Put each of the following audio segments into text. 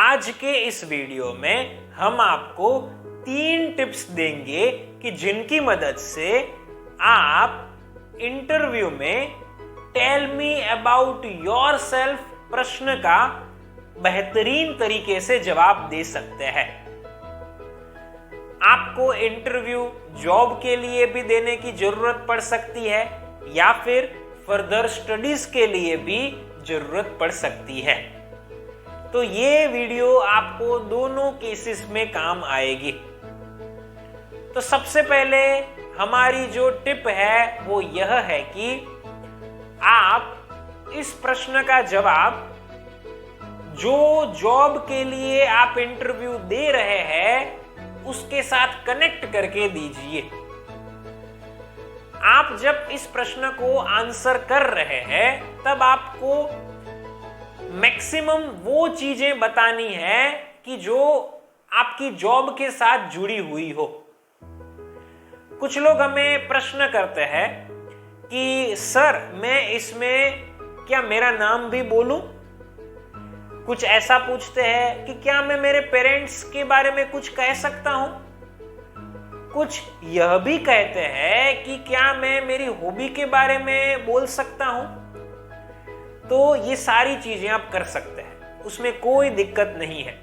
आज के इस वीडियो में हम आपको 3 टिप्स देंगे कि जिनकी मदद से आप इंटरव्यू में टेल मी अबाउट योरसेल्फ प्रश्न का बेहतरीन तरीके से जवाब दे सकते हैं। आपको इंटरव्यू जॉब के लिए भी देने की जरूरत पड़ सकती है या फिर फर्दर स्टडीज के लिए भी जरूरत पड़ सकती है। तो ये वीडियो आपको दोनों केसेस में काम आएगी। तो सबसे पहले हमारी जो टिप है वो यह है कि आप इस प्रश्न का जवाब जो जॉब के लिए आप इंटरव्यू दे रहे हैं उसके साथ कनेक्ट करके दीजिए। आप जब इस प्रश्न को आंसर कर रहे हैं तब आपको मैक्सिमम वो चीजें बतानी है कि जो आपकी जॉब के साथ जुड़ी हुई हो। कुछ लोग हमें प्रश्न करते हैं कि सर मैं इसमें क्या मेरा नाम भी बोलूं? कुछ ऐसा पूछते हैं कि क्या मैं मेरे पेरेंट्स के बारे में कुछ कह सकता हूं? कुछ यह भी कहते हैं कि क्या मैं मेरी हॉबी के बारे में बोल सकता हूं? तो ये सारी चीजें आप कर सकते हैं, उसमें कोई दिक्कत नहीं है।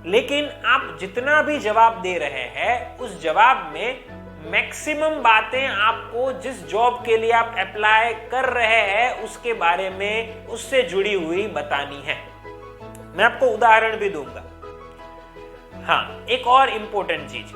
लेकिन आप जितना भी जवाब दे रहे हैं उस जवाब में मैक्सिमम बातें आपको जिस जॉब के लिए आप अप्लाई कर रहे हैं उसके बारे में उससे जुड़ी हुई बतानी है। मैं आपको उदाहरण भी दूंगा। हाँ, एक और इंपॉर्टेंट चीज,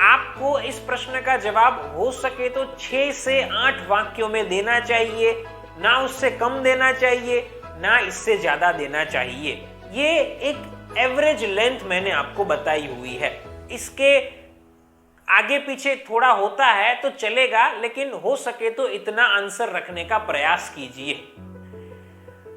आपको इस प्रश्न का जवाब हो सके तो 6 से 8 वाक्यों में देना चाहिए, ना उससे कम देना चाहिए ना इससे ज्यादा देना चाहिए। ये एक एवरेज लेंथ मैंने आपको बताई हुई है। इसके आगे पीछे थोड़ा होता है तो चलेगा, लेकिन हो सके तो इतना आंसर रखने का प्रयास कीजिए।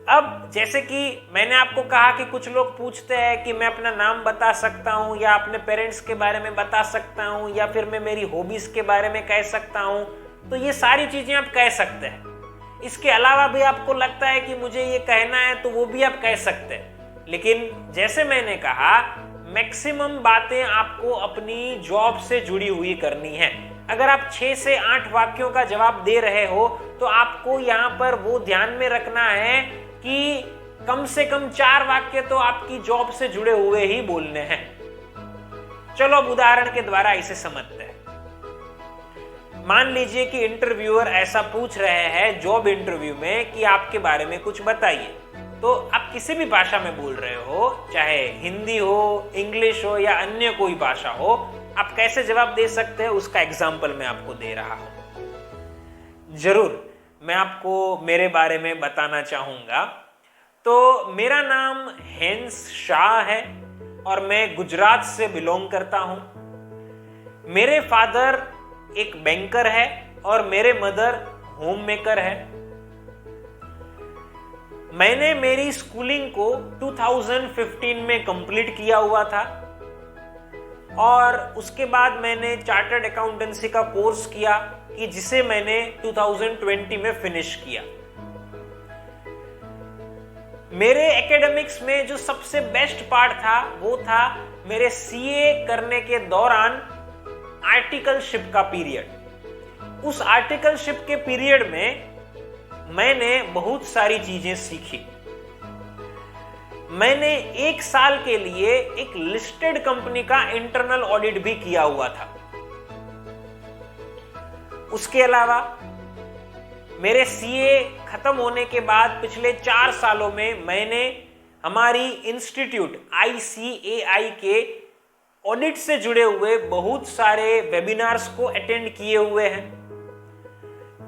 अब जैसे कि मैंने आपको कहा कि कुछ लोग पूछते हैं कि मैं अपना नाम बता सकता हूं या अपने पेरेंट्स के बारे में बता सकता हूं या फिर मैं मेरी हॉबीज के बारे में कह सकता हूं। तो ये सारी चीजें आप कह सकते हैं। इसके अलावा भी आपको लगता है कि मुझे ये कहना है तो वो भी आप कह सकते हैं। लेकिन जैसे मैंने कहा, मैक्सिमम बातें आपको अपनी जॉब से जुड़ी हुई करनी है। अगर आप 6 से 8 वाक्यों का जवाब दे रहे हो तो आपको यहाँ पर वो ध्यान में रखना है कि कम से कम 4 वाक्य तो आपकी जॉब से जुड़े हुए ही बोलने हैं। चलो अब उदाहरण के द्वारा इसे समझते हैं। मान लीजिए कि इंटरव्यूअर ऐसा पूछ रहे हैं जॉब इंटरव्यू में कि आपके बारे में कुछ बताइए। तो आप किसी भी भाषा में बोल रहे हो, चाहे हिंदी हो, इंग्लिश हो या अन्य कोई भाषा हो, आप कैसे जवाब दे सकते हैं उसका एग्जाम्पल मैं आपको दे रहा हूं। जरूर मैं आपको मेरे बारे में बताना चाहूंगा। तो मेरा नाम हेंस शाह है और मैं गुजरात से बिलोंग करता हूं। मेरे फादर एक बैंकर है और मेरे मदर होम मेकर है। मैंने मेरी स्कूलिंग को 2015 में कंप्लीट किया हुआ था और उसके बाद मैंने चार्टर्ड अकाउंटेंसी का कोर्स किया कि जिसे मैंने 2020 में फिनिश किया। मेरे एकेडमिक्स में जो सबसे बेस्ट पार्ट था वो था मेरे सीए करने के दौरान आर्टिकलशिप का पीरियड। उस आर्टिकलशिप के पीरियड में मैंने बहुत सारी चीजें सीखी। मैंने 1 साल के लिए एक लिस्टेड कंपनी का इंटरनल ऑडिट भी किया हुआ था। उसके अलावा मेरे सीए खत्म होने के बाद पिछले 4 सालों में मैंने हमारी इंस्टीट्यूट ICAI के ऑडिट से जुड़े हुए बहुत सारे वेबिनार्स को अटेंड किए हुए हैं।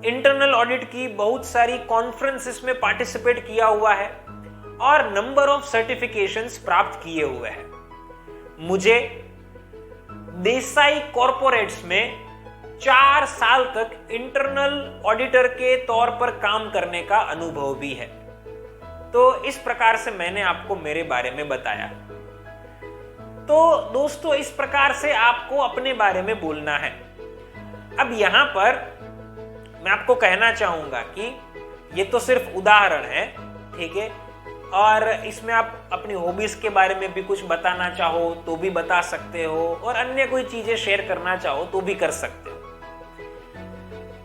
इंटरनल ऑडिट की बहुत सारी कॉन्फ्रेंसेस में पार्टिसिपेट किया हुआ है और नंबर ऑफ सर्टिफिकेशंस प्राप्त किए हुए हैं। मुझे देसाई कॉर्पोरेट्स में 4 साल तक इंटरनल ऑडिटर के तौर पर काम करने का अनुभव भी है। तो इस प्रकार से मैंने आपको मेरे बारे में बताया। तो दोस्तों, इस प्रकार से आपको अपने बारे में बोलना है। अब यहां पर मैं आपको कहना चाहूंगा कि ये तो सिर्फ उदाहरण है, ठीक है, और इसमें आप अपनी हॉबीज के बारे में भी कुछ बताना चाहो तो भी बता सकते हो, और अन्य कोई चीजें शेयर करना चाहो तो भी कर सकते हो।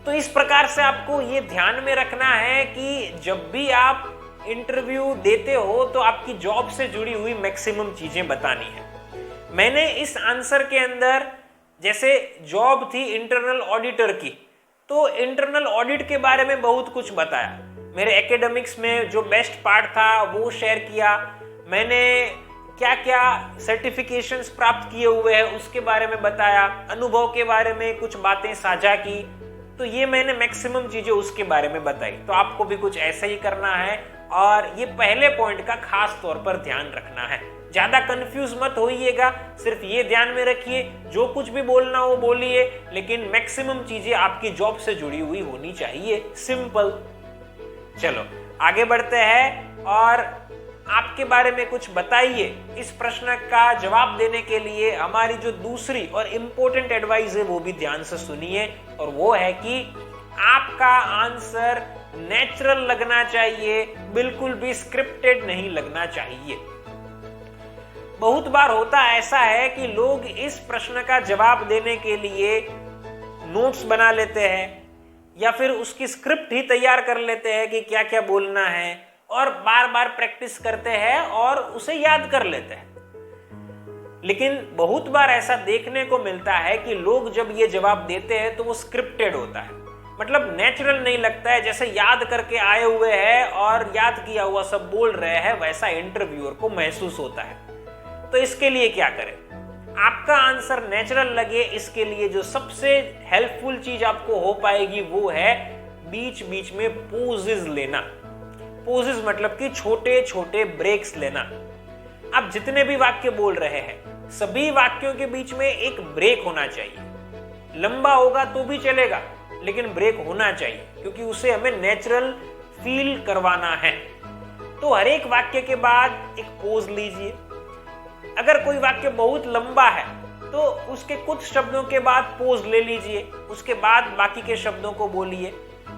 तो इस प्रकार से आपको ये ध्यान में रखना है कि जब भी आप इंटरव्यू देते हो तो आपकी जॉब से जुड़ी हुई मैक्सिमम चीजें बतानी है। मैंने इस आंसर के अंदर, जैसे जॉब थी इंटरनल ऑडिटर की, तो इंटरनल ऑडिट के बारे में बहुत कुछ बताया। मेरे एकेडमिक्स में जो बेस्ट पार्ट था वो शेयर किया। मैंने क्या क्या सर्टिफिकेशंस प्राप्त किए हुए हैं उसके बारे में बताया, अनुभव के बारे में कुछ बातें साझा की। तो ये मैंने मैक्सिमम चीजें उसके बारे में बताई। तो आपको भी कुछ ऐसा ही करना है, और ये पहले पॉइंट का खास तौर पर ध्यान रखना है। ज्यादा कंफ्यूज मत होइएगा, सिर्फ ये ध्यान में रखिए जो कुछ भी बोलना हो बोलिए, लेकिन मैक्सिमम चीजें आपकी जॉब से जुड़ी हुई होनी चाहिए। सिंपल। चलो आगे बढ़ते हैं, और आपके बारे में कुछ बताइए। इस प्रश्न का जवाब देने के लिए हमारी जो दूसरी और इंपॉर्टेंट एडवाइस है वो भी ध्यान से सुनिए, और वो है कि आपका आंसर नेचुरल लगना चाहिए, बिल्कुल भी स्क्रिप्टेड नहीं लगना चाहिए। बहुत बार होता ऐसा है कि लोग इस प्रश्न का जवाब देने के लिए नोट्स बना लेते हैं या फिर उसकी स्क्रिप्ट ही तैयार कर लेते हैं कि क्या क्या बोलना है, और बार बार प्रैक्टिस करते हैं और उसे याद कर लेते हैं। लेकिन बहुत बार ऐसा देखने को मिलता है कि लोग जब ये जवाब देते हैं तो वो स्क्रिप्टेड होता है, मतलब नेचुरल नहीं लगता है, जैसे याद करके आए हुए हैं और याद किया हुआ सब बोल रहे हैं, वैसा इंटरव्यूअर को महसूस होता है। तो इसके लिए क्या करें? आपका आंसर नेचुरल लगे, इसके लिए जो सबसे हेल्पफुल चीज आपको हो पाएगी वो है बीच बीच में पोजेस लेना। पोजेस मतलब कि छोटे छोटे ब्रेक्स लेना। आप जितने भी वाक्य बोल रहे हैं, सभी वाक्यों के बीच में एक ब्रेक होना चाहिए। लंबा होगा तो भी चलेगा, लेकिन ब्रेक होना चाहिए, क्योंकि उसे हमें नेचुरल फील करवाना है। तो हर एक वाक्य के बाद एक पोज लीजिए। अगर कोई वाक्य बहुत लंबा है तो उसके कुछ शब्दों के बाद पोज ले लीजिए, उसके बाद बाकी के शब्दों को बोलिए।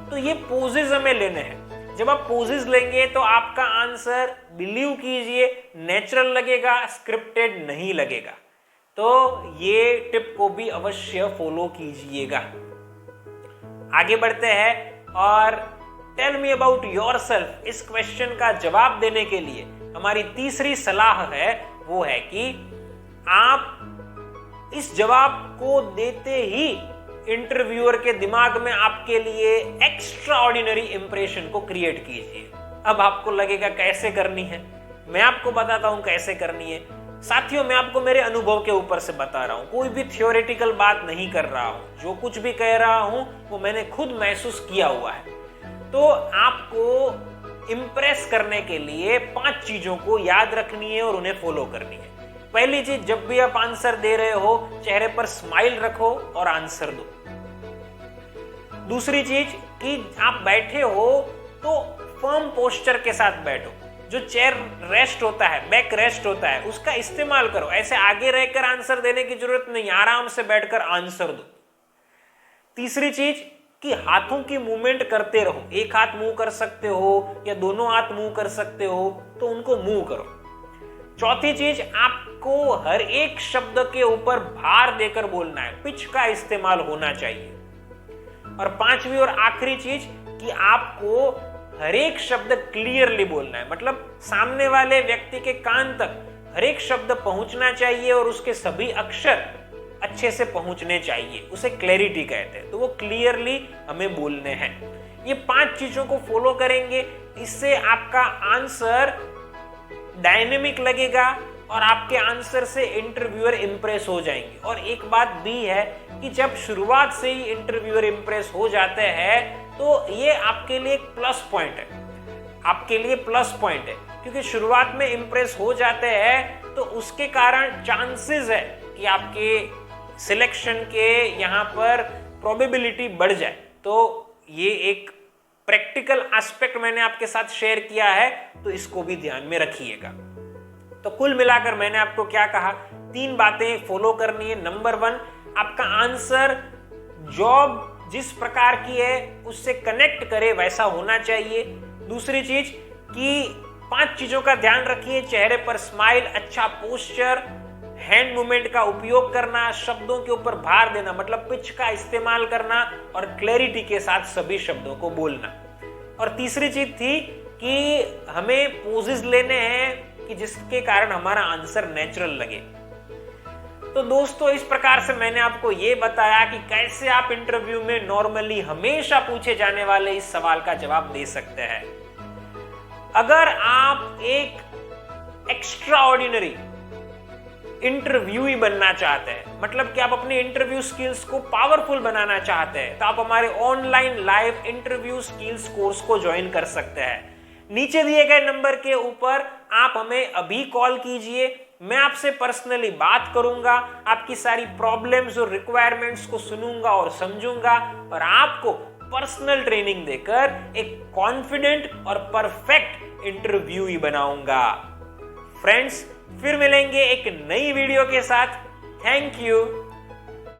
तो ये पोजेज हमें लेने हैं। जब आप पोजेज लेंगे तो आपका आंसर, बिलीव कीजिए, नेचुरल लगेगा, स्क्रिप्टेड नहीं लगेगा। तो ये टिप को भी अवश्य फॉलो कीजिएगा। आगे बढ़ते हैं, और टेल मी अबाउट योरसेल्फ इस क्वेश्चन का जवाब देने के लिए हमारी तीसरी सलाह है, वो है कि आप इस जवाब को देते ही इंटरव्यूअर के दिमाग में आपके लिए एक्स्ट्रा ऑर्डिनरी इंप्रेशन को क्रिएट कीजिए। अब आपको लगेगा कैसे करनी है, मैं आपको बताता हूं कैसे करनी है। साथियों, मैं आपको मेरे अनुभव के ऊपर से बता रहा हूं, कोई भी थियोरेटिकल बात नहीं कर रहा हूं। जो कुछ भी कह रहा हूं वो मैंने खुद महसूस किया हुआ है। तो आपको इंप्रेस करने के लिए 5 चीजों को याद रखनी है और उन्हें फॉलो करनी है। पहली चीज, जब भी आप आंसर दे रहे हो, चेहरे पर स्माइल रखो और आंसर दो। दूसरी चीज कि आप बैठे हो तो फर्म पोस्चर के साथ बैठो। जो चेयर रेस्ट होता है, बैक रेस्ट होता है, उसका इस्तेमाल करो। ऐसे आगे रहकर आंसर देने की जरूरत नहीं, आराम से बैठकर आंसर दो। तीसरी चीज कि हाथों की मूवमेंट करते रहो। एक हाथ मूव कर सकते हो या दोनों हाथ मूव कर सकते हो, तो उनको मूव करो। चौथी चीज, आपको हर एक शब्द के ऊपर भार देकर बोलना है, पिच का इस्तेमाल होना चाहिए। और पांचवी और आखिरी चीज कि आपको हर एक शब्द क्लियरली बोलना है, मतलब सामने वाले व्यक्ति के कान तक हर एक शब्द पहुंचना चाहिए और उसके सभी अक्षर अच्छे से पहुंचने चाहिए। उसे क्लैरिटी कहते हैं। तो वो क्लियरली हमें बोलने हैं। ये 5 चीजों को फॉलो करेंगे, इससे आपका आंसर डायनेमिक लगेगा और आपके आंसर से इंटरव्यूअर इंप्रेस हो जाएंगे। और एक बात भी है कि जब शुरुआत से ही इंटरव्यूअर इंप्रेस हो जाते हैं तो ये आपके लिए एक प्लस पॉइंट है, आपके लिए प्लस पॉइंट है, क्योंकि शुरुआत में इंप्रेस हो जाते हैं तो उसके कारण चांसेस है कि आपके सिलेक्शन के यहाँ पर प्रोबेबिलिटी बढ़ जाए। तो ये एक प्रैक्टिकल एस्पेक्ट मैंने आपके साथ शेयर किया है, तो इसको भी ध्यान में रखिएगा। तो कुल मिलाकर मैंने आपको क्या कहा, 3 बातें फॉलो करनी है। नंबर 1, आपका आंसर जॉब जिस प्रकार की है उससे कनेक्ट करे वैसा होना चाहिए। दूसरी चीज कि 5 चीजों का ध्यान रखिए। चेहरे पर स्माइल, अच्छा पोस्चर, हैंड मूवमेंट का उपयोग करना, शब्दों के ऊपर भार देना मतलब पिच का इस्तेमाल करना और क्लैरिटी के साथ सभी शब्दों को बोलना। और तीसरी चीज थी कि हमें पोजेस लेने हैं कि जिसके कारण हमारा आंसर नेचुरल लगे। तो दोस्तों, इस प्रकार से मैंने आपको यह बताया कि कैसे आप इंटरव्यू में नॉर्मली हमेशा पूछे जाने वाले इस सवाल का जवाब दे सकते हैं। अगर आप एक एक्स्ट्रा ऑर्डिनरी इंटरव्यूई बनना चाहते हैं, मतलब कि आप अपने इंटरव्यू स्किल्स को पावरफुल बनाना चाहते हैं, तो आप हमारे online live interview skills course को ज्वाइन कर सकते हैं। नीचे दिए गए नंबर के ऊपर आप हमें अभी कॉल कीजिए, मैं आपसे पर्सनली बात करूंगा, आपकी सारी प्रॉब्लम्स और रिक्वायरमेंट्स को सुनूंगा और समझूंगा और आपको पर्सनल ट्रेनिंग देकर एक कॉन्फिडेंट और परफेक्ट इंटरव्यूई बनाऊंगा। फ्रेंड्स, फिर मिलेंगे एक नई वीडियो के साथ। Thank you.